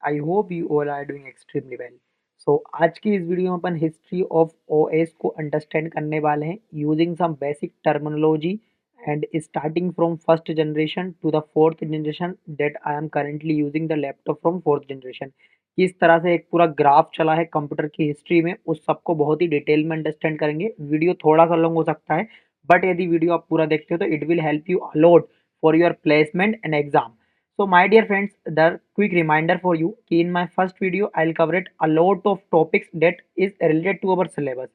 I hope you all are doing extremely well. So आज की इस वीडियो में अपन हिस्ट्री ऑफ ओएस को अंडरस्टैंड करने वाले हैं using some basic terminology and starting from first generation to the fourth generation that I am currently using the laptop from fourth generation. किस तरह से एक पूरा ग्राफ चला है कंप्यूटर की हिस्ट्री में, उस सबको बहुत ही डिटेल में अंडरस्टैंड करेंगे। वीडियो थोड़ा सा लॉन्ग हो सकता है, बट यदि वीडियो आप पूरा देखते हो तो it will help you a lot for your placement and exam. So my dear friends, the quick reminder for you कि in my first video I'll cover it a lot of topics that is related to our syllabus.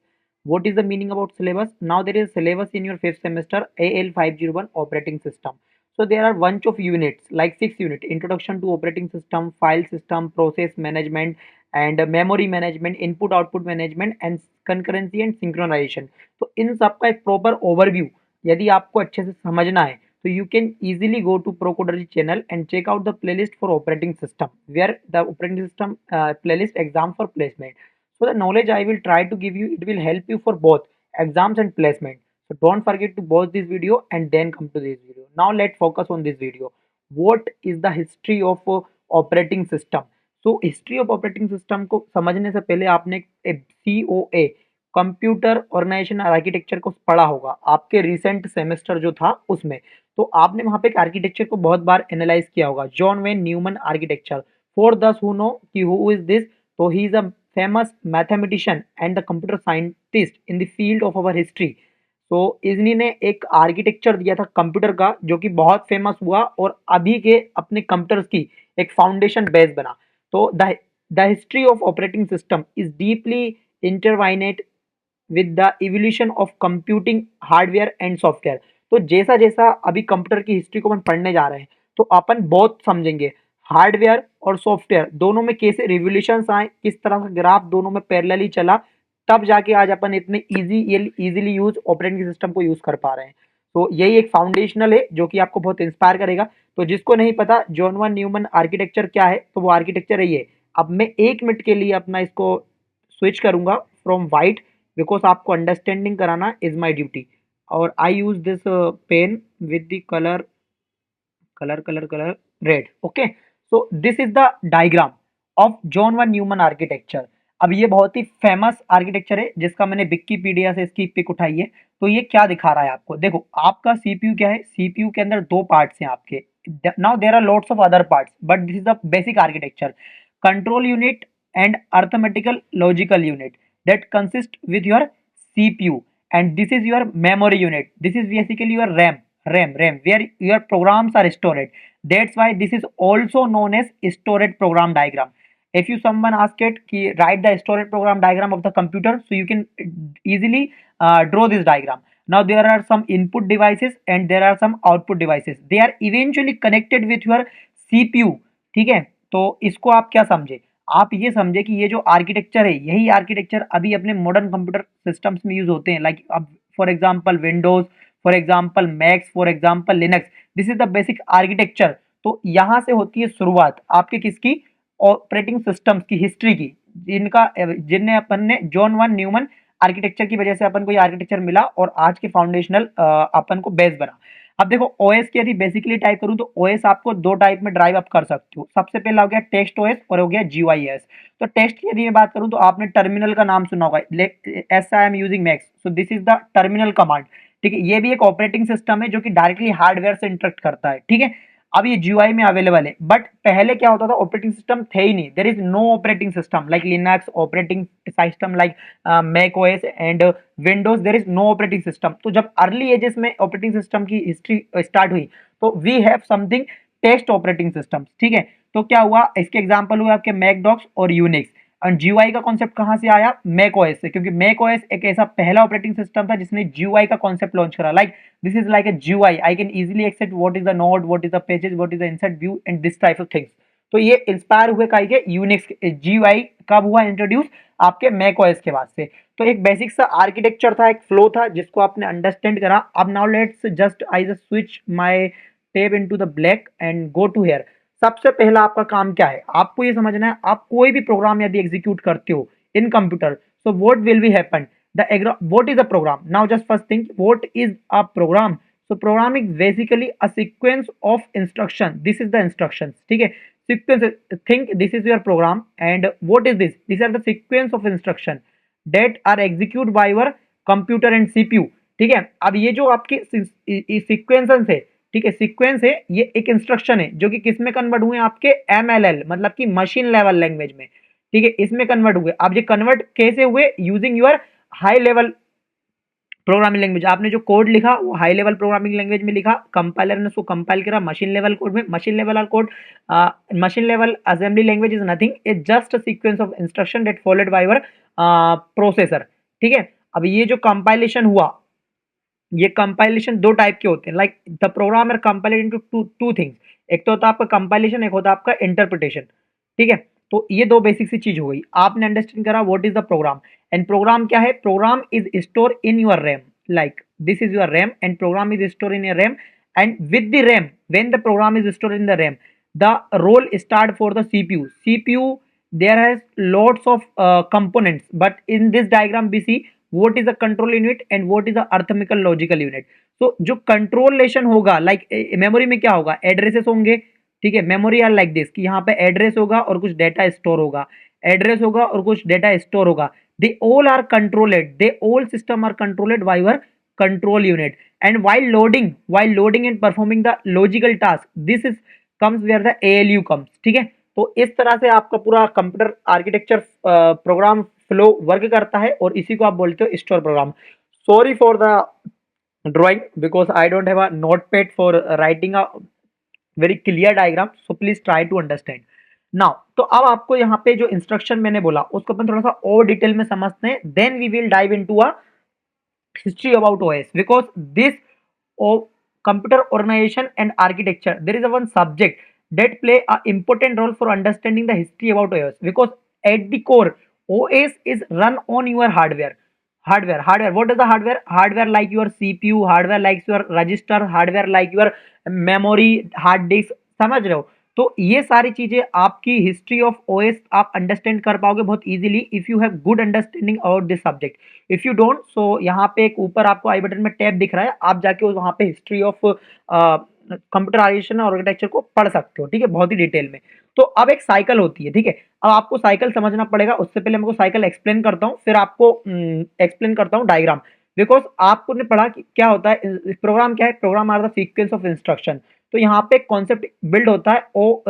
What is the meaning about syllabus? Now there is syllabus in your fifth semester AL501 operating system. So there are bunch of units like 6 units: introduction to operating system, file system, process management, and memory management, input output management, and concurrency and synchronization. तो इन सब का एक proper overview यदि आपको अच्छे से समझना है so you can easily go to Procodergy channel and check out the playlist for operating system where the operating system playlist exam for placement. So the knowledge I will try to give you, it will help you for both exams and placement. So don't forget to watch this video and then come to this video. Now let's focus on this video. What is the history of operating system? So history of operating system को समझने से पहले आपने COA computer organisation architecture को पढ़ा होगा आपके recent semester जो था उसमें। तो आपने वहां पे एक आर्किटेक्चर को बहुत बार एनालाइज किया होगा, John von Neumann architecture. For those who know कि हु इज दिस, तो he is a famous mathematician and the computer scientist in the field of our history. तो इन्हीं ने एक आर्किटेक्चर दिया था कंप्यूटर का जो कि बहुत फेमस हुआ और अभी के अपने कंप्यूटर्स की एक फाउंडेशन बेस बना। तो the history of operating system is deeply intertwined with the evolution of computing hardware and software. तो जैसा जैसा अभी कंप्यूटर की हिस्ट्री को अपन पढ़ने जा रहे हैं तो अपन बहुत समझेंगे हार्डवेयर और सॉफ्टवेयर दोनों में कैसे रिवोल्यूशंस आए, किस तरह का ग्राफ दोनों में पैरेलली चला, तब जाके आज अपन इतने इजीली यूज ऑपरेटिंग सिस्टम को यूज कर पा रहे हैं। तो यही एक फाउंडेशनल है जो कि आपको बहुत इंस्पायर करेगा। तो जिसको नहीं पता जॉन वन न्यूमन आर्किटेक्चर क्या है, तो वो आर्किटेक्चर है ये। अब मैं 1 मिनट के लिए अपना इसको स्विच करूंगा फ्रॉम वाइट, बिकॉज आपको अंडरस्टैंडिंग कराना इज माई ड्यूटी। और I use this pen with the colour red. Okay, so this is the diagram of John von Neumann architecture. अब ये बहुत ही फेमस आर्किटेक्चर है जिसका मैंने विकिपीडिया से इसकी पिक उठाई है। तो ये क्या दिखा रहा है आपको, देखो आपका सीपीयू क्या है, सीपीयू के अंदर 2 पार्ट्स हैं आपके। Now there are lots of other parts but this is the basic architecture. Control unit and arithmetical logical unit that consist with your CPU, and this is your memory unit. This is basically your RAM where your programs are stored. That's why this is also known as storage program diagram. If you someone ask it ki write the storage program diagram of the computer, so you can easily draw this diagram. Now there are some input devices and there are some output devices. They are eventually connected with your CPU. ठीक है, तो इसको आप क्या समझे, आप ये समझे कि ये जो आर्किटेक्चर है यही आर्किटेक्चर अभी अपने मॉडर्न कंप्यूटर सिस्टम्स में यूज होते हैं। लाइक अब for example Windows, for example max, for example Linux, this is the basic architecture. तो यहाँ से होती है शुरुआत आपके किसकी, ऑपरेटिंग सिस्टम्स की हिस्ट्री की, जिनने अपन ने जॉन वन न्यूमन आर्किटेक्चर की वजह से अपन को ये आर्किटेक्चर मिला और आज के फाउंडेशनल अपन को बेस बना। अब देखो ओएस की यदि बेसिकली टाइप करूं तो ओएस आपको 2 टाइप में ड्राइव अप कर सकते हो। सबसे पहला हो गया टेक्स्ट ओएस और हो गया जीयूआईएस। तो टेक्स्ट की यदि मैं बात करूं तो आपने टर्मिनल का नाम सुना होगा, S I am using max, so this is the terminal command. ठीक है, ये भी एक ऑपरेटिंग सिस्टम है जो कि डायरेक्टली हार्डवेयर से इंटरेक्ट करता है। ठीक है, अब ये जीयूआई में अवेलेबल है, बट पहले क्या होता था, ऑपरेटिंग सिस्टम थे ही नहीं। There is no operating system like Linux, operating system like Mac OS and Windows, there is no operating system. तो जब अर्ली एजेस में ऑपरेटिंग सिस्टम की हिस्ट्री स्टार्ट हुई तो we have something text operating system. ठीक है, तो क्या हुआ, इसके एग्जांपल हुए आपके मैकडॉक्स और यूनिक्स। और जीयूआई का कॉन्सेप्ट कहां से आया, मैक ओएस से, क्योंकि मैक ओएस एक ऐसा पहला ऑपरेटिंग सिस्टम था जिसने जीयूआई का कॉन्सेप्ट लॉन्च करा। Like this is like a GUI. I can easily accept what is the node, what is the pages, what is the insert view and this type of things. तो ये inspire हुए काई के Unix, GUI कब हुआ introduce, आपके Mac OS के बाद से। तो एक बेसिक सा आर्किटेक्चर था, एक फ्लो था जिसको आपने अंडरस्टैंड करा। अब now let's just I just switch my tab into the black and go to here. सबसे पहला आपका काम क्या है, आपको ये समझना है, आप कोई भी प्रोग्राम यदि एग्जीक्यूट करते हो इन computer, so what will be happen, what is a program. Now just first think what is a program. So program is basically a sequence of instruction. This is the instructions. ठीक है, sequence. Think this is your program, and what is this? These are the sequence of instruction that are executed by your computer and CPU. ठीक है, अब ये जो आपके sequences है, ठीक है, सीक्वेंस है, ये एक इंस्ट्रक्शन है जो कि किस में कन्वर्ट हुए आपके MLL मतलब कि मशीन लेवल लैंग्वेज में, ठीक है, इसमें कन्वर्ट हुए। अब ये कन्वर्ट कैसे हुए? Using your high level programming language. आपने जो कोड लिखा वो हाई लेवल प्रोग्रामिंग लैंग्वेज में लिखा, कंपाइलर ने उसको कंपाइल करा मशीन लेवल कोड में। Machine level code, machine level assembly language is nothing, it just sequence of instruction that followed by your processor, ठीक है। अब ये जो कंपाइलेशन हुआ, ये कंपाइलेशन दो टाइप के होते हैं, like the programmer compiled into two things, एक तो होता है आपका कंपाइलेशन, एक होता है आपका इंटरप्रिटेशन, ठीक है। तो ये दो बेसिक सी चीज हो गई, आपने अंडरस्टैंड करा what is the program. And program क्या है? Program is store in your RAM, like this is your RAM and program is store in your RAM, and with the RAM, when the program is store in the RAM, the role start for the CPU there has lots of components, but in this diagram we see what is the control unit and what is the arithmetical logical unit. So जो कंट्रोलेशन होगा, like memory में क्या होगा? Addresses होंगे, ठीक है। Memory are like this कि यहाँ पे एड्रेस होगा और कुछ डेटा स्टोर होगा, एड्रेस होगा और कुछ डेटा स्टोर होगा। They all are controlled, they all system are controlled by your control unit, and while loading and performing the logical task, this is comes where the ALU comes, ठीक है। तो इस तरह से आपका पूरा computer architecture program flow work करता है, और इसी को आप बोलते हो store program. Sorry for the drawing because I don't have a notepad for writing a very clear diagram, so please try to understand now. तो अब आपको यहाँ पे जो इंस्ट्रक्शन मैंने बोला उसको अपन थोड़ा सा और डिटेल में समझते हैं, then we will dive into a history about OS, because this computer organization and architecture, there is a one subject that play a important role for understanding the history about OS, because at the core OS is run on your hardware. What is the hardware like your CPU, hardware like your register, hardware like your memory, hard disk, समझ रहे हो। तो ये सारी चीजें आपकी history of OS आप understand कर पाओगे बहुत easily if you have good understanding about this subject. If you don't, so यहाँ पे एक ऊपर आपको आई बटन में टैब दिख रहा है, आप जाके वहाँ पे हिस्ट्री ऑफ कंप्यूटराइजेशन और आर्किटेक्चर को पढ़ सकते हो, ठीक है, बहुत ही डिटेल में। तो अब एक साइकिल होती है, ठीक है। अब आपको साइकिल समझना पड़ेगा, उससे पहले मैं साइकिल एक्सप्लेन करता हूँ, फिर आपको एक्सप्लेन करता हूँ डायग्राम, बिकॉज आपको ने पढ़ा कि क्या होता है प्रोग्राम। क्या है program? Are the sequence of instruction. तो यहाँ पे कॉन्सेप्ट बिल्ड होता है, वो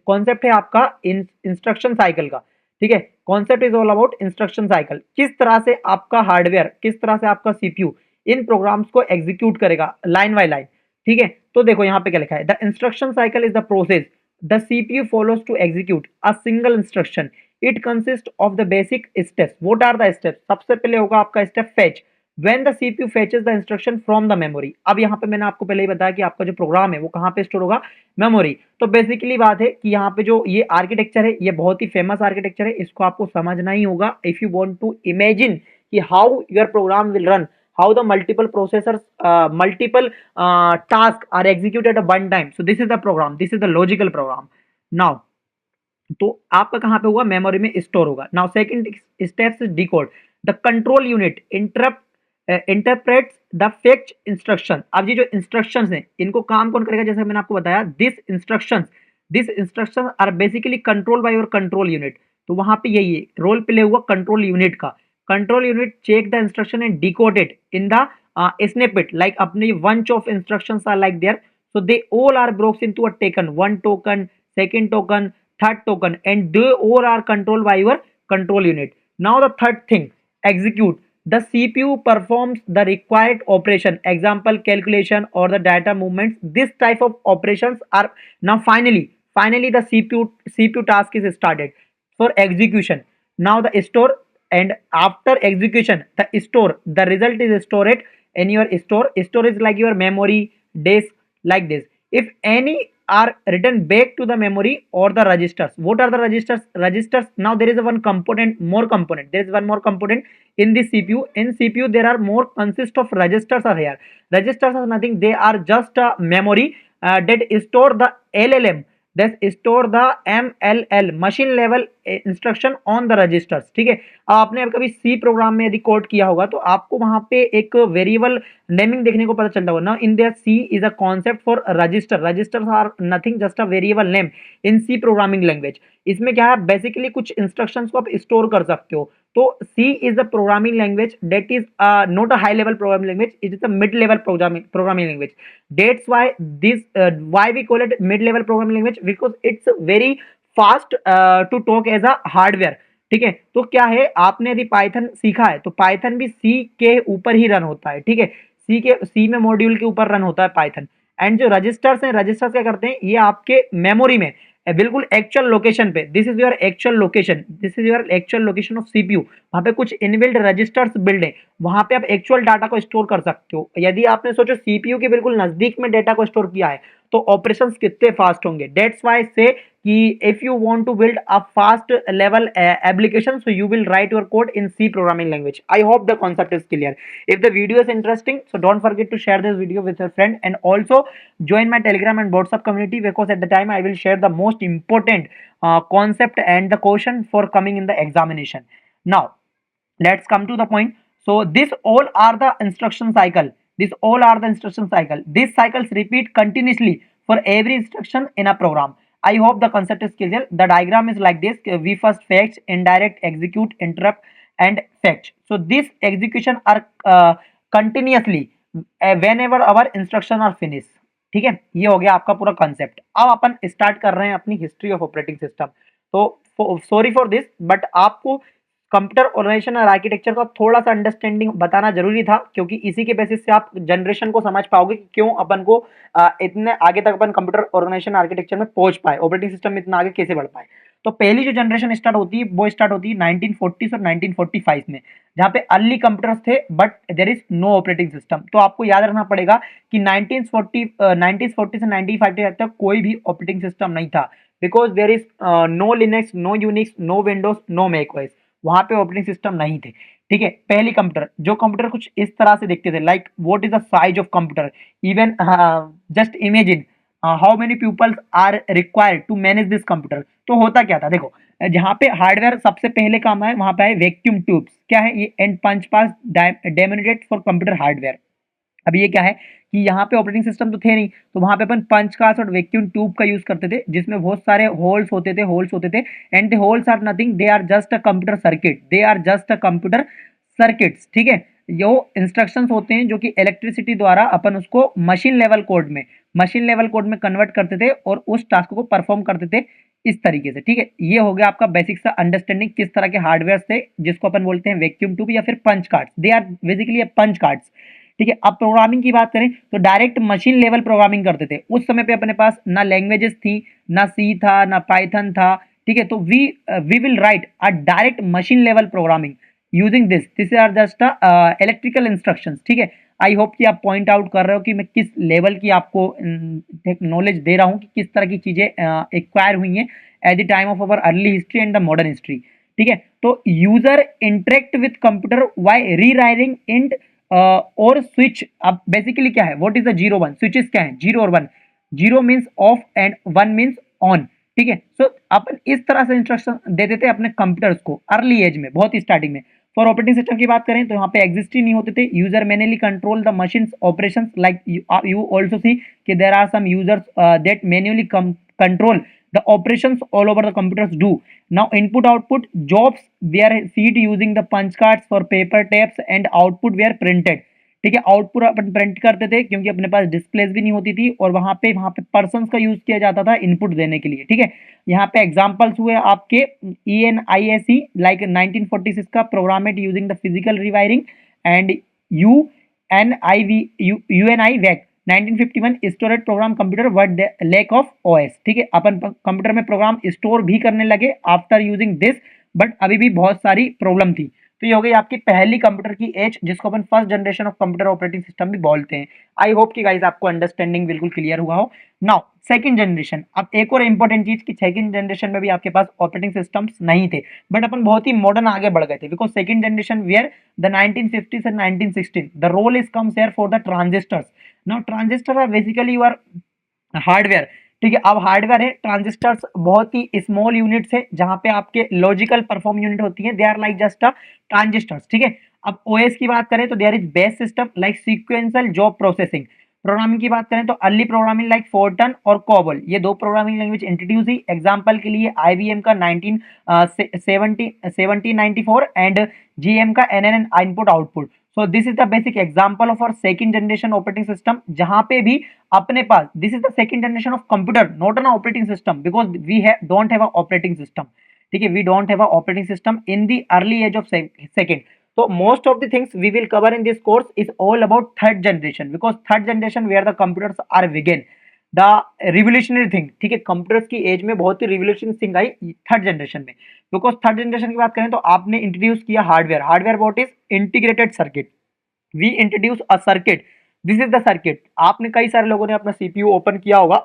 कॉन्सेप्ट है आपका इंस्ट्रक्शन साइकिल का, ठीक है। Concept is all about instruction cycle, किस तरह से आपका हार्डवेयर, किस तरह से आपका सीपीयू इन प्रोग्राम्स को एग्जीक्यूट करेगा लाइन बाय लाइन, ठीक है। तो देखो यहाँ पे क्या लिखा है, the instruction cycle is the process the CPU follows to execute a single instruction, it consist of the basic steps. What are the steps? सबसे पहले होगा आपका step fetch, when the CPU fetches the instruction from the memory। अब यहाँ पे मैंने आपको पहले ही बताया कि आपका जो प्रोग्राम है वो कहाँ पे स्टोर होगा? मेमोरी। तो बेसिकली बात है कि यहाँ पे जो ये आर्किटेक्चर है ये बहुत ही फेमस आर्किटेक्चर है, इसको आपको समझना ही होगा if you want to imagine कि how your program will run, how the multiple processor multiple task are executed at one time. So this is the program, this is the logical program. Now तो आपका कहाँ पे होगा? Memory में store होगा। Now second steps is decode, the control unit interprets the fetch instruction. अब ये जो इंस्ट्रक्शंस हैं इनको काम कौन करेगा? जैसे मैंने आपको बताया, this instructions are basically control by your control unit. तो वहां पे यही है, रोल प्ले हुआ कंट्रोल यूनिट का। Control unit check the instruction and decode it in the snippet, like अपने bunch of instructions are like there, so they all are broken into a token, one token, second token, third token, and they all are controlled by your control unit. Now the third thing, execute. The CPU performs the required operation, example calculation or the data movements. This type of operations are now finally the CPU task is started for execution. Now the store, and after execution the result is stored in your store. Storage like your memory disk, like this. If any are written back to the memory or the registers. What are the registers? Now there is one more component, there is one more component in the CPU. In CPU there are more consist of registers are here. Registers are nothing, they are just a memory that store the LLM that store the MLL machine level instruction on the registers. ठीक है, आपने कभी C program में यदि code किया होगा तो आपको वहां पे एक वेरिएबल नेमिंग देखने को पता चलता होगा ना। In there C is a concept for register, registers are nothing just a variable name in C programming language. इसमें क्या है, बेसिकली कुछ इंस्ट्रक्शंस को आप स्टोर कर सकते हो। तो C is the programming language that is not a high level programming language, it is a mid level programming language. That's why this why we call it mid level programming language, because it's very fast to talk as a hardware। ठीक है, तो क्या है, आपने यदि Python सीखा है तो पाइथन भी सी के ऊपर ही रन होता है। ठीक है, सी में मॉड्यूल के ऊपर रन होता है पाइथन। एंड जो रजिस्टर्स हैं, रजिस्टर्स क्या करते हैं, ये आपके मेमोरी में बिल्कुल एक्चुअल लोकेशन पे, this is your actual location, this is your actual location of CPU. वहां पे कुछ इनबिल्ट रजिस्टर्स बिल्ड है, वहां पे आप एक्चुअल डाटा को स्टोर कर सकते हो। यदि आपने सोचो सीपीयू के बिल्कुल नजदीक में डाटा को स्टोर किया है तो ऑपरेशंस कितने फास्ट होंगे। दैट्स व्हाई से कि if you want to build a fast level application so you will write your code in C programming language. I hope the concept is clear. If the video is interesting, so don't forget to share this video with your friend, and also join my Telegram and WhatsApp community, because at the time I will share the most important concept and the question for coming in the examination. Now let's come to the point. So this all are the instruction cycle, this all are the instruction cycle, these cycles repeat continuously for every instruction in a program. I hope the concept is clear. The diagram is like this. We first fetch, indirect, execute, interrupt and fetch. So this execution are continuously whenever our instruction are finished. ठीक है, ये हो गया आपका पूरा concept. अब अपन start कर रहे हैं अपनी हिस्ट्री ऑफ ऑपरेटिंग सिस्टम। तो सॉरी फॉर दिस, बट आपको कंप्यूटर ऑर्गेनाइजेशन और आर्किटेक्चर का थोड़ा सा अंडरस्टैंडिंग बताना जरूरी था, क्योंकि इसी के बेसिस से आप जनरेशन को समझ पाओगे कि क्यों अपन को इतने आगे तक अपन कंप्यूटर ऑर्गेनाइजेशन आर्किटेक्चर में पहुंच पाए, ऑपरेटिंग सिस्टम में इतना आगे कैसे बढ़ पाए। तो पहली जो जनरेशन स्टार्ट होती है वो स्टार्ट होती है 1940s और 1945 में, जहाँ पे अर्ली कंप्यूटर्स थे but there is no operating system. तो आपको याद रखना पड़ेगा कि 1940 से 1950 तक कोई भी ऑपरेटिंग सिस्टम नहीं था, because there is no Linux, no Unix, no Windows, no macOS, वहां पे ऑपरेटिंग सिस्टम नहीं थे। ठीक है, पहली कंप्यूटर, जो कंप्यूटर कुछ इस तरह से दिखते थे, like what is the size of computer, even just imagine how many peoples are required to manage this computer. तो होता क्या था, देखो जहाँ पे हार्डवेयर सबसे पहले काम है वहां पे है वैक्यूम ट्यूब्स। क्या है ये, and punch pass dominated for computer hardware. अब ये क्या है कि यहाँ पे ऑपरेटिंग सिस्टम तो थे नहीं, तो वहां पे अपन पंच कार्ड्स और वैक्यूम ट्यूब का यूज करते थे, जिसमें बहुत सारे होल्स होते थे and the holes are nothing, they are just a computer circuit, they are just a computer circuits. ठीक है, यो इंस्ट्रक्शंस होते हैं जो कि इलेक्ट्रिसिटी द्वारा अपन उसको मशीन लेवल कोड में कन्वर्ट करते थे और उस टास्क को परफॉर्म करते थे इस तरीके से। ठीक है, ये हो गया आपका बेसिक सा अंडरस्टैंडिंग किस तरह के हार्डवेयर थे जिसको अपन बोलते हैं वैक्यूम ट्यूब या फिर punch cards, they are basically punch cards. ठीक है, अब प्रोग्रामिंग की बात करें तो डायरेक्ट मशीन लेवल प्रोग्रामिंग करते थे। उस समय पे अपने पास ना लैंग्वेजेस थी, ना सी था, ना पाइथन था। ठीक है, तो we will write a direct machine level programming using this are just electrical instructions. ठीक है, आई होप कि आप पॉइंट आउट कर रहे हो कि मैं किस लेवल की आपको नॉलेज दे रहा हूँ कि किस तरह की चीजें एक्वायर हुई हैं at the time of our early history and the modern history. ठीक है, तो user interact with computer by rewriting it और स्विच। अब बेसिकली क्या है, व्हाट इज द 0 1, स्विचेस क्या है, 0 और 1, 0 means of and 1 means on. ठीक है, सो अपन इस तरह से इंस्ट्रक्शन दे देते अपने कंप्यूटर्स को अर्ली एज में, बहुत ही स्टार्टिंग में। फॉर ऑपरेटिंग सिस्टम की बात करें तो यहाँ पे एग्जिस्ट ही नहीं होते थे। User manually control the machine operations, like you also see कि there are some users that manually control the operations all over the computers do. Now input output jobs were feed using the punch cards for paper tapes and output were printed. ठीक है, output अपन print करते थे क्योंकि अपने पास displace भी नहीं होती थी और वहां पे पर्सन्स का यूज किया जाता था इनपुट देने के लिए। ठीक है, यहाँ पे एग्जांपल्स हुए आपके ENIAC लाइक 1946 का programmed using the physical rewiring and UNI WAC 1951 storage program computer word lack of OS। ठीक है, अपन कंप्यूटर में प्रोग्राम स्टोर भी करने लगे आफ्टर यूजिंग दिस, बट अभी भी बहुत सारी प्रॉब्लम थी। तो ये हो गई आपकी पहली कंप्यूटर की एज, जिसको अपन first generation of computer operating system भी बोलते हैं। आई होप कि गाइस आपको अंडरस्टैंडिंग बिल्कुल क्लियर हुआ हो। नाउ सेकंड जनरेशन, अब एक और इंपॉर्टेंट चीज कि सेकंड जनरेशन में भी आपके पास ऑपरेटिंग सिस्टम्स नहीं थे, बट अपन बहुत ही मॉडर्न आगे बढ़ गए थे, because second generation were the 1950s and 1916 the role is comes here for the transistors. Now transistor are basically your hardware ठीक है। अब हार्डवेयर है, ट्रांजिस्टर्स बहुत ही स्मॉल यूनिट्स है जहां पे आपके लॉजिकल परफॉर्म यूनिट होती है, they are like just a transistors. ठीक है। अब ओएस की बात करें तो there is base system like sequential job processing. Programming की बात करें तो अर्ली प्रोग्रामिंग लाइक फोर्टन और कोबल, ये दो प्रोग्रामिंग लैंग्वेज इंट्रोड्यूस हुई। एग्जांपल के लिए आईबीएम का 1794 एंड जीएम का NN input output. So this is the basic example of our second generation operating system, जहां पे भी अपने पास this is the second generation of computer, not an operating system, because we don't have a operating system. ठीक है, we don't have a operating system in the early age of second. So most of the things we will cover in this course is all about third generation, because third generation where the computers are begin the revolutionary thing। ठीक है, computers की age में बहुत ही revolution thing आई third generation में। Because third generation की बात करें तो आपने इंट्रोड्यूस किया hardware. Hardware what is integrated circuit, we introduce a circuit, this is the circuit. आपने कई सारे लोगों ने अपना सीपीयू ओपन किया होगा,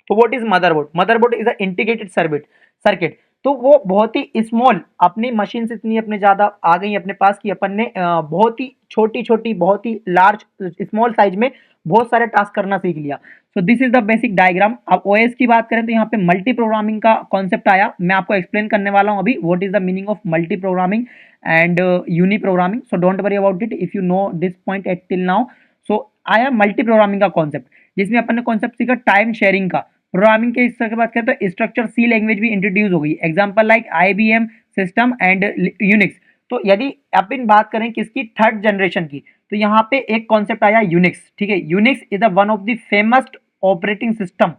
तो what is motherboard, motherboard is a integrated circuit. तो वो बहुत ही स्मॉल, अपनी मशीन से इतनी अपने ज्यादा आ गई अपने पास कि अपन ने बहुत ही छोटी छोटी बहुत ही लार्ज स्मॉल साइज में बहुत सारे टास्क करना सीख लिया। सो this is the basic diagram. अब ओएस की बात करें तो यहाँ पे मल्टी प्रोग्रामिंग का कॉन्सेप्ट आया, मैं आपको एक्सप्लेन करने वाला हूँ अभी what is the meaning of multi programming and uni programming. So don't worry about it if you know this point at till now. So आया मल्टी प्रोग्रामिंग का कॉन्सेप्ट, जिसमें अपन ने कॉन्सेप्ट सीखा टाइम शेयरिंग का। प्रोग्रामिंग के हिस्से की बात करें तो स्ट्रक्चर सी लैंग्वेज भी इंट्रोड्यूस हो गई, example like IBM system and Unix. तो यदि अपन बात करें किसकी, थर्ड जनरेशन की, तो यहाँ पे एक कॉन्सेप्ट आया यूनिक्स। ठीक है, Unix is the one of the famous operating system,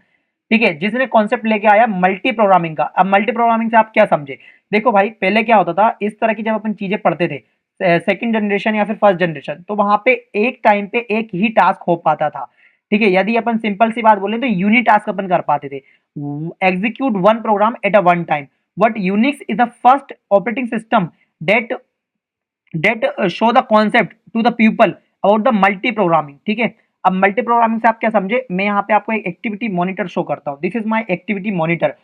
ठीक है, जिसने कॉन्सेप्ट लेके आया मल्टी प्रोग्रामिंग का। अब मल्टी प्रोग्रामिंग से आप क्या समझे, देखो भाई पहले क्या होता था, इस तरह की जब अपन चीजें पढ़ते थे सेकंड जनरेशन या फिर फर्स्ट जनरेशन, तो वहां पे एक टाइम पे एक ही टास्क हो पाता था। ठीक है, यदि अपन सिंपल सी बात बोले तो यूनिट टास्क अपन कर पाते थे, execute one program at a one time. But Unix is the first operating system that show the concept to the people about the multi programming. ठीक है, अब मल्टी प्रोग्रामिंग से आप क्या समझे, मैं यहाँ पे आपको एक एक्टिविटी मॉनिटर शो करता हूँ, this is my activity monitor.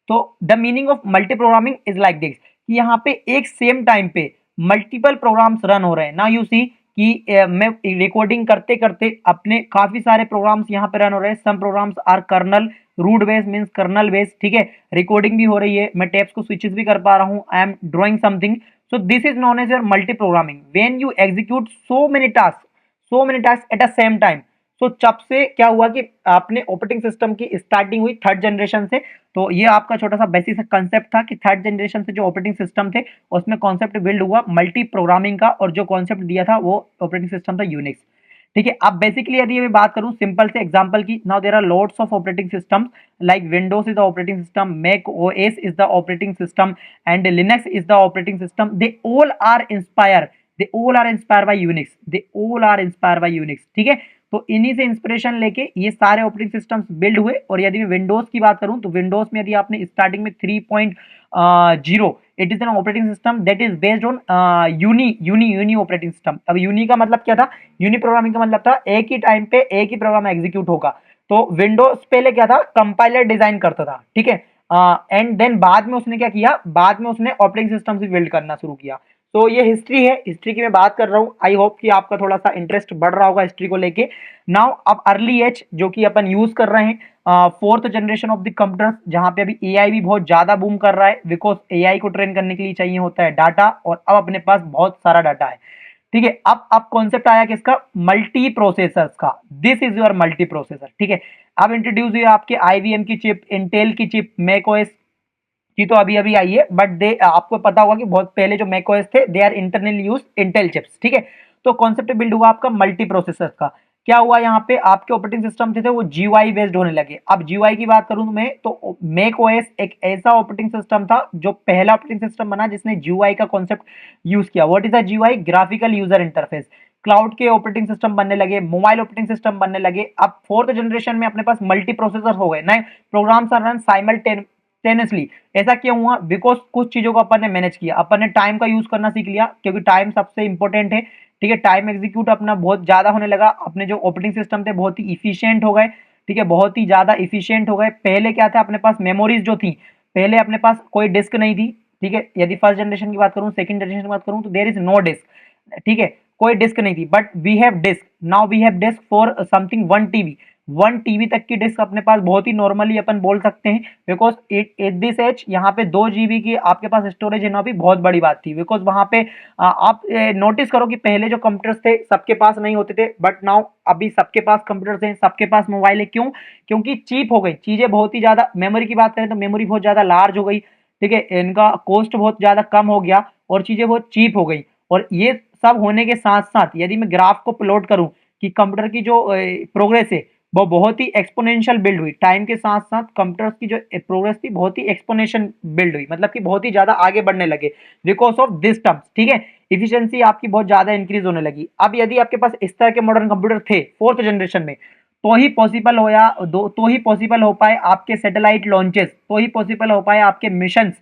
तो the meaning of multi programming is like this, कि यहाँ पे एक सेम टाइम पे मल्टीपल प्रोग्राम्स रन हो रहे हैं। ना यू सी कि मैं रिकॉर्डिंग करते करते अपने काफी सारे प्रोग्राम्स यहाँ पे रन हो रहे हैं। Some programs are kernel root based, means kernel based. ठीक है, रिकॉर्डिंग भी हो रही है, मैं टैब्स को स्विचेस भी कर पा रहा हूँ, I am drawing something. So this is known as your multi programming when you execute so many task at a same time. So जब से क्या हुआ कि आपने ऑपरेटिंग सिस्टम की स्टार्टिंग हुई थर्ड जनरेशन से, तो ये आपका छोटा सा बेसिक कंसेप्ट था कि थर्ड जनरेशन से जो ऑपरेटिंग सिस्टम थे उसमें कॉन्सेप्ट बिल्ड हुआ मल्टी प्रोग्रामिंग का, और जो कॉन्सेप्ट दिया था वो ऑपरेटिंग सिस्टम था यूनिक्स। ठीक है, अब बेसिकली यदि मैं बात करूं सिंपल से एग्जांपल की, now there are lots of operating systems like Windows is the operating system, Mac OS is the operating system and Linux is the operating system. They all are inspire by Unix, they all are inspire by Unix. ठीक है, तो इन्हीं से inspiration लेके ये सारे operating systems build हुए। और यदि मैं विंडोज की बात करूं तो विंडोज में यदि आपने स्टार्टिंग में 3.0, it is an operating system that is based on uni operating system. अब यूनी का मतलब क्या था, यूनी प्रोग्रामिंग का मतलब था एक ही टाइम पे एक ही प्रोग्राम एग्जीक्यूट होगा। तो विंडोज पहले क्या था, कंपाइलर डिजाइन करता था। ठीक है, एंड देन बाद में उसने क्या किया, बाद में उसने ऑपरेटिंग सिस्टम से बिल्ड करना शुरू किया। तो ये हिस्ट्री है, हिस्ट्री की मैं बात कर रहा हूँ। आई होप कि आपका थोड़ा सा इंटरेस्ट बढ़ रहा होगा हिस्ट्री को लेके। नाउ अब अर्ली एज जो कि अपन यूज कर रहे हैं fourth generation of the computers, जहां पे अभी एआई भी बहुत ज्यादा बूम कर रहा है, बिकॉज एआई को ट्रेन करने के लिए चाहिए होता है डाटा, और अब अपने पास बहुत सारा डाटा है। ठीक है, अब कॉन्सेप्ट आया किसका, मल्टी प्रोसेसर्स का, this is your multi processor. ठीक है, अब इंट्रोड्यूस हुई आपके आईबीएम की चिप, इंटेल की चिप, मैक ओएस की तो अभी अभी आई है, बट दे आपको पता होगा कि बहुत पहले जो मैक ओएस थे they are internally use Intel chips. ठीक है, तो कॉन्सेप्ट बिल्ड हुआ आपका मल्टी प्रोसेसर का। क्या हुआ, यहाँ पे आपके ऑपरेटिंग सिस्टम थे वो जीयूआई बेस्ड होने लगे। अब जीयूआई की बात करूं मैं तो मैक ओएस एक ऐसा ऑपरेटिंग सिस्टम था जो पहला ऑपरेटिंग सिस्टम बना जिसने जीयूआई का कॉन्सेप्ट यूज किया। What is the GUI, graphical user interface. Cloud के ऑपरेटिंग सिस्टम बनने लगे, मोबाइल ऑपरेटिंग सिस्टम बनने लगे। अब फोर्थ जनरेशन में अपने पास मल्टी प्रोसेसर हो गए, नए प्रोग्राम्स आर रन साइमल्टेनियसली। ऐसा क्यों हुआ, बिकॉज कुछ चीजों को अपन ने मैनेज किया, अपन ने टाइम का यूज करना सीख लिया, क्योंकि टाइम सबसे इंपॉर्टेंट है। ठीक है, टाइम एग्जीक्यूट अपना बहुत ज्यादा होने लगा, अपने जो ऑपरेटिंग सिस्टम थे बहुत ही इफिशियंट हो गए। ठीक है, बहुत ही ज्यादा इफिशियंट हो गए। पहले क्या था, अपने पास मेमोरीज जो थी, पहले अपने पास कोई डिस्क नहीं थी। ठीक है, यदि फर्स्ट जनरेशन की बात करूं, सेकंड जनरेशन की बात करूं तो देयर इज नो डिस्क। ठीक है, कोई डिस्क नहीं थी, but we have disk, now we have disk for something 1 TB। 1 TB तक की डिस्क अपने पास बहुत ही नॉर्मली अपन बोल सकते हैं, बिकॉज एट दिस एज यहाँ पे 2 जीबी की आपके पास स्टोरेज होना भी बहुत बड़ी बात थी। बिकॉज वहां पे आप नोटिस करो कि पहले जो कंप्यूटर्स थे सबके पास नहीं होते थे, बट नाउ अभी सबके पास कंप्यूटर्स हैं, सबके पास मोबाइल है। क्यों? क्योंकि चीप हो गई चीजें, बहुत ही ज्यादा। मेमोरी की बात करें तो मेमोरी बहुत ज्यादा लार्ज हो गई, ठीक है, इनका कॉस्ट बहुत ज्यादा कम हो गया और चीजें बहुत चीप हो गई। और ये सब होने के साथ साथ यदि मैं ग्राफ को प्लॉट करूं कि कंप्यूटर की जो प्रोग्रेस है वो बहुत ही एक्सपोनेंशियल बिल्ड हुई, टाइम के साथ साथ कंप्यूटर्स की जो प्रोग्रेस थी बहुत ही एक्सपोनेंशियल बिल्ड हुई, मतलब कि बहुत ही ज्यादा आगे बढ़ने लगे बिकॉज ऑफ दिस टर्म्स, ठीक है। इफिशियंसी आपकी बहुत ज्यादा इंक्रीज होने लगी। अब यदि आपके पास इस तरह के मॉडर्न कंप्यूटर थे फोर्थ जनरेशन में, तो ही पॉसिबल हो या दो तो ही पॉसिबल हो पाए आपके सैटेलाइट लॉन्चेस, तो ही पॉसिबल हो पाए आपके मिशन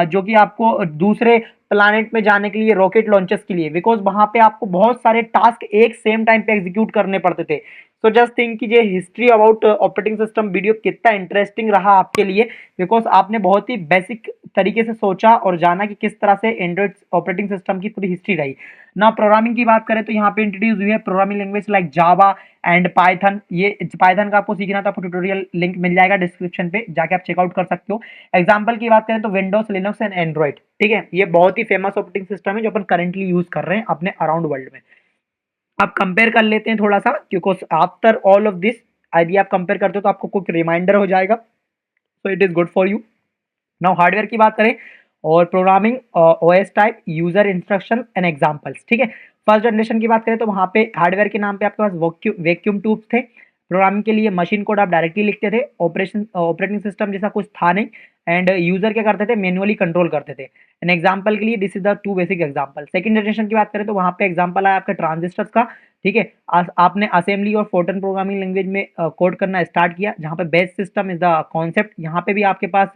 जो कि आपको दूसरे प्लानेट में जाने के लिए, रॉकेट लॉन्चेस के लिए, बिकॉज वहां पे आपको बहुत सारे टास्क एक सेम टाइम पे एग्जीक्यूट करने पड़ते थे। सो जस्ट थिंक कि ये history about operating system video कितना इंटरेस्टिंग रहा आपके लिए, बिकॉज आपने बहुत ही बेसिक तरीके से सोचा और जाना कि किस तरह से एंड्रॉइड ऑपरेटिंग सिस्टम की पूरी हिस्ट्री रही ना। प्रोग्रामिंग की बात करें तो यहाँ पे इंट्रोड्यूस हुई है programming language like Java and Python. ये पाइथन का आपको सीखना था, आपको ट्यूटोरियल लिंक मिल जाएगा डिस्क्रिप्शन पे, जाके आप चेकआउट कर सकते हो। एग्जाम्पल की बात करें तो विंडोज, लिनक्स एंड एंड्रॉइड, ठीक है, ये बहुत ही फेमस ऑपरेटिंग सिस्टम है जो अपन करंटली यूज कर रहे हैं अपने अराउंड वर्ल्ड में। आप कंपेयर कर लेते हैं थोड़ा सा, क्योंकि आफ्टर ऑल ऑफ दिस यदि आप कंपेयर करते हो तो आपको कुछ रिमाइंडर हो जाएगा, so it is good for you. Now hardware की बात करें और programming, OS type, user instruction and examples, ठीक है। फर्स्ट जनरेशन की बात करें तो वहां पे हार्डवेयर के नाम पे आपके पास वैक्यूम ट्यूब्स थे। प्रोग्रामिंग के लिए मशीन कोड आप डायरेक्टली लिखते थे, ऑपरेटिंग सिस्टम जैसा कुछ था नहीं। एंड यूजर क्या करते थे, मैन्युअली कंट्रोल करते थे। एन एग्जांपल के लिए this is the two basic example. Second generation की बात करें तो वहां पे एग्जांपल आया आपका ट्रांजिस्टर्स का, ठीक है। आपने असेंबली और फोर्टन प्रोग्रामिंग लैंग्वेज में कोड करना स्टार्ट किया, जहां पे base system is the concept. यहाँ पे भी आपके पास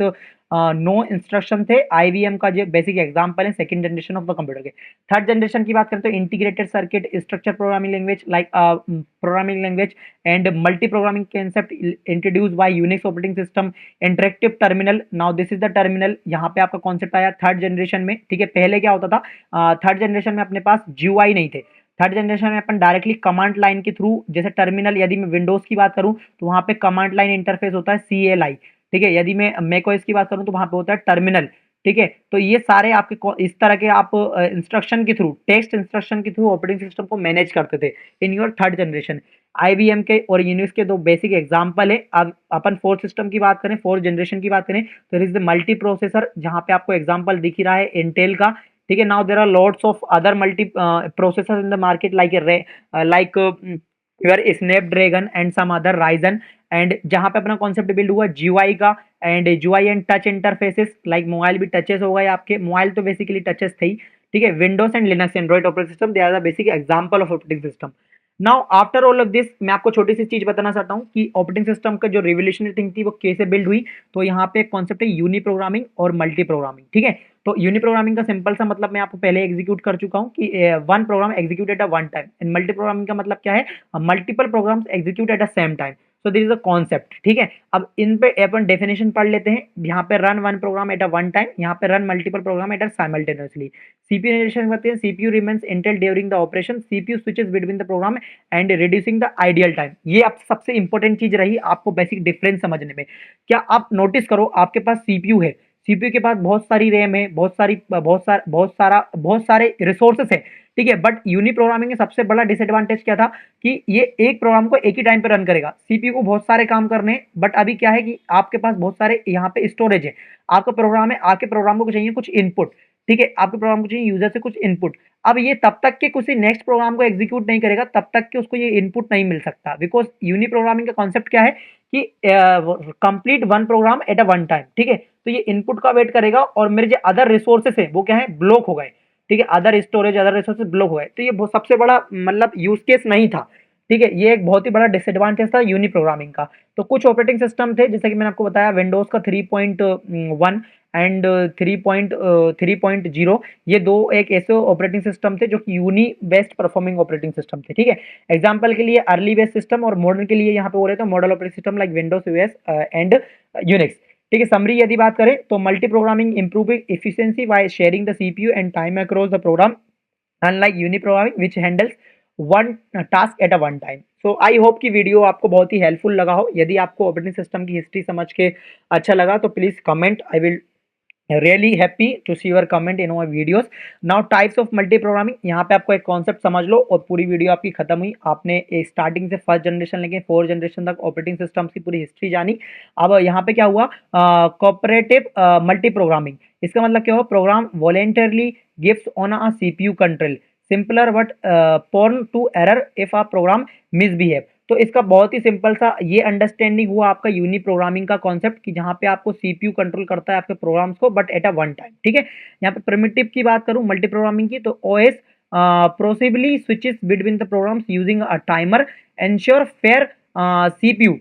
नो इंस्ट्रक्शन थे, आईवीएम का जो बेसिक एग्जांपल है second generation of the computer के। थर्ड जनरेशन की बात करें तो integrated circuit, structure programming language like programming language and multi programming concept introduce by Unix operating system. Interactive terminal, now this is the terminal, यहाँ पे आपका concept आया third generation में, ठीक है। पहले क्या होता था, थर्ड जनरेशन में अपने पास जीयूआई नहीं थे। थर्ड जनरेशन में अपन डायरेक्टली कमांड लाइन के थ्रू, जैसे टर्मिनल, यदि मैं विंडोज की बात करूं तो वहां पे कमांड लाइन इंटरफेस होता है CLI, ठीक है। यदि मैं मैकओएस की बात करूं तो वहां पे होता है टर्मिनल, ठीक है। तो ये सारे आपके इस तरह के आप इंस्ट्रक्शन के थ्रू, टेक्स्ट इंस्ट्रक्शन के थ्रू ऑपरेटिंग सिस्टम को मैनेज करते थे in your third generation. IBM के और यूनिक्स के दो बेसिक एग्जांपल है। अब अपन फोर्थ सिस्टम की बात करें, फोर्थ जनरेशन की बात करें तो इज द मल्टी प्रोसेसर, जहां पे आपको एग्जांपल दिख ही रहा है इंटेल का, ठीक है। Now there are lots of other multi processor in the market like your Snapdragon and some other Ryzen. And जहां पे अपना कॉन्सेप्ट बिल्ड हुआ जीयूआई का, and GUI and touch interfaces, like mobile भी टचेस हो गए आपके, मोबाइल तो बेसिकली टचेस थे ही, ठीक है। Windows and Linux Android operating system, they are the basic example of operating system. Now after all of this मैं आपको छोटी सी चीज बताना चाहता हूँ कि ऑपरेटिंग सिस्टम का जो रिवोल्यूशनरी थिंग थी वो कैसे बिल्ड हुई। तो यहाँ पे एक कॉन्सेप्ट है यूनी प्रोग्रामिंग और मल्टी प्रोग्रामिंग, ठीक है। तो यूनी प्रोग्रामिंग का सिंपल सा मतलब मैं आपको पहले एग्जीक्यूट कर चुका हूँ कि one program execute at a one time. And multi programming का मतलब क्या है, multiple programs execute at a same time. So this is a concept, ठीक है। अब इन पे अपन डेफिनेशन पढ़ लेते हैं। यहाँ पे run one program at a one time, यहाँ पे run multiple program at a simultaneously. CPU generation करते हैं, CPU remains Intel during the operation, CPU switches between the program and reducing the ideal time. ये अब सबसे important चीज रही आपको बेसिक डिफरेंस समझने में। क्या आप नोटिस करो, आपके पास सीपीयू है, सीपीयू के पास बहुत सारी रैम है, बहुत सारे रिसोर्सेस है, ठीक है। बट यूनी प्रोग्रामिंग में सबसे बड़ा डिसएडवांटेज क्या था कि ये एक प्रोग्राम को एक ही टाइम पे रन करेगा। सीपीयू को बहुत सारे काम करने हैं, बट अभी क्या है कि आपके पास बहुत सारे यहाँ पे स्टोरेज है। आपका प्रोग्राम है, आपके प्रोग्राम को चाहिए कुछ इनपुट, ठीक है, आपके प्रोग्राम को चाहिए यूजर से कुछ इनपुट। अब ये तब तक के किसी नेक्स्ट प्रोग्राम को एग्जीक्यूट नहीं करेगा तब तक कि उसको ये इनपुट नहीं मिल सकता, बिकॉज यूनी प्रोग्रामिंग का कॉन्सेप्ट क्या है कि complete one program at a one time, ठीक है। तो ये इनपुट का वेट करेगा और मेरे जो अदर रिसोर्सेस है वो क्या है, ब्लॉक हो गए, ठीक है। Other storage, other resources block हो गए, तो ये सबसे बड़ा मतलब यूज केस नहीं था, ठीक है। ये एक बहुत ही बड़ा डिसएडवांटेज था यूनी प्रोग्रामिंग का। तो कुछ ऑपरेटिंग सिस्टम थे जैसे कि मैंने आपको बताया विंडोज का 3.1 एंड 3.0, ये दो एक ऐसे ऑपरेटिंग सिस्टम थे जो कि uni best performing operating system थे, ठीक है। एग्जांपल के लिए अर्ली बेस्ट सिस्टम और मॉडर्न के लिए यहाँ पे हो रहे थे model operating system like Windows US and Unix, ठीक है। समरी यदि बात करें तो multi programming improving efficiency by sharing the CPU and time across the program, unlike uni programming which handles one task at a one time. So I hope कि video आपको बहुत ही helpful लगा हो। यदि आपको ऑपरेटिंग सिस्टम की history समझ के अच्छा लगा तो please comment, I will really happy to see your comment in our videos. Now types of multi programming, यहाँ पे आपको एक कॉन्सेप्ट समझ लो और पूरी वीडियो आपकी खत्म हुई। आपने स्टार्टिंग से फर्स्ट जनरेशन लेके फोर्थ जनरेशन तक ऑपरेटिंग सिस्टम की पूरी हिस्ट्री जानी। अब यहाँ पे क्या हुआ, कोऑपरेटिव मल्टी प्रोग्रामिंग, इसका मतलब क्या हुआ, program voluntarily gives on a CPU control simpler but prone to error if a program misbehave. तो इसका बहुत ही सिंपल सा ये अंडरस्टैंडिंग हुआ आपका यूनी प्रोग्रामिंग का कॉन्सेप्ट, कि जहां पे आपको सीपीयू कंट्रोल करता है आपके प्रोग्राम्स को but at a one time. ठीक है, यहाँ पे प्रिमिटिव की बात करूं मल्टी प्रोग्रामिंग की, तो OS possibly switches between the programs using a timer, ensure fair CPU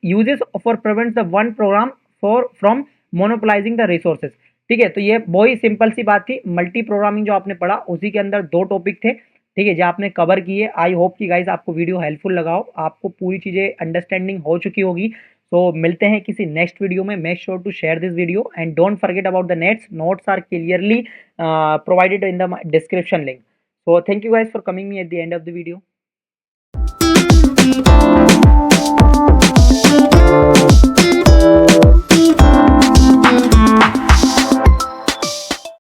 uses for prevents the one program for from monopolising the resources. ठीक है, तो ये बहुत ही सिंपल सी बात थी। मल्टी प्रोग्रामिंग जो आपने पढ़ा उसी के अंदर दो टॉपिक थे, ठीक है, जो आपने कवर किए। आई होप कि गाइस आपको वीडियो हेल्पफुल लगा हो, आपको पूरी चीजें अंडरस्टैंडिंग हो चुकी होगी। तो मिलते हैं किसी नेक्स्ट वीडियो में। Make sure to share this video and don't forget about the notes are clearly provided in the description link. So thank you guys for coming me at the end of the video.